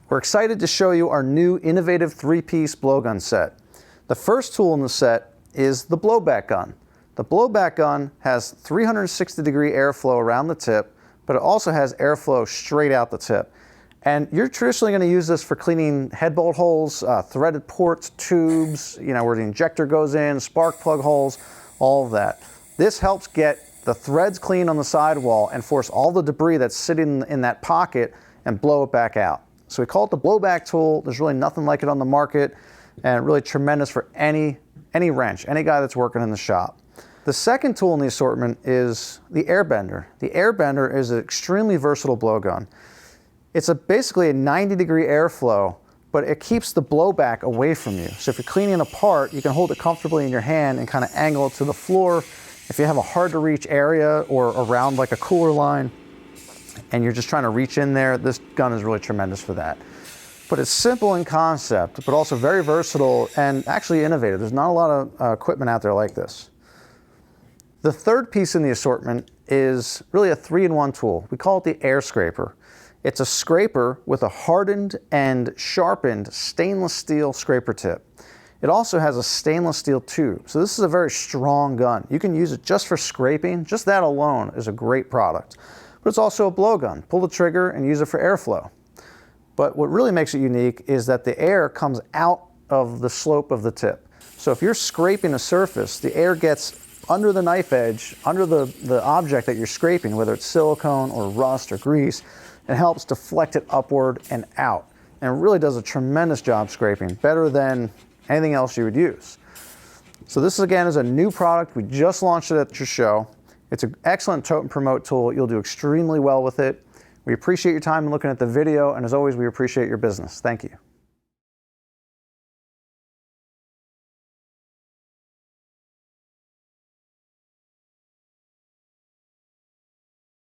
We're excited to show you our new innovative 3-piece blowgun set. The first tool in the set is the BlowBack Gun. The BlowBack Gun has 360-degree airflow around the tip, but it also has airflow straight out the tip. And you're traditionally going to use this for cleaning head bolt holes, threaded ports, tubes, where the injector goes in, spark plug holes, all of that. This helps get the threads clean on the sidewall and force all the debris that's sitting in that pocket and blow it back out. So we call it the blowback tool. There's really nothing like it on the market, and really tremendous for any wrench, any guy that's working in the shop. The second tool in the assortment is the Airbender. The Airbender is an extremely versatile blowgun. It's basically a 90-degree airflow, but it keeps the blowback away from you. So if you're cleaning a part, you can hold it comfortably in your hand and kind of angle it to the floor. If you have a hard to reach area or around like a cooler line and you're just trying to reach in there, this gun is really tremendous for that. But it's simple in concept, but also very versatile and actually innovative. There's not a lot of equipment out there like this. The third piece in the assortment is really a 3-in-1 tool. We call it the air scraper. It's a scraper with a hardened and sharpened stainless steel scraper tip. It also has a stainless steel tube. So this is a very strong gun. You can use it just for scraping. Just that alone is a great product. But it's also a blowgun. Pull the trigger and use it for airflow. But what really makes it unique is that the air comes out of the slope of the tip. So if you're scraping a surface, the air gets under the knife edge, under the object that you're scraping, whether it's silicone or rust or grease, and helps deflect it upward and out. And it really does a tremendous job scraping, better than anything else you would use. So this again is a new product. We just launched it at your show. It's an excellent tote and promote tool. You'll do extremely well with it. We appreciate your time in looking at the video, and as always, we appreciate your business. Thank you.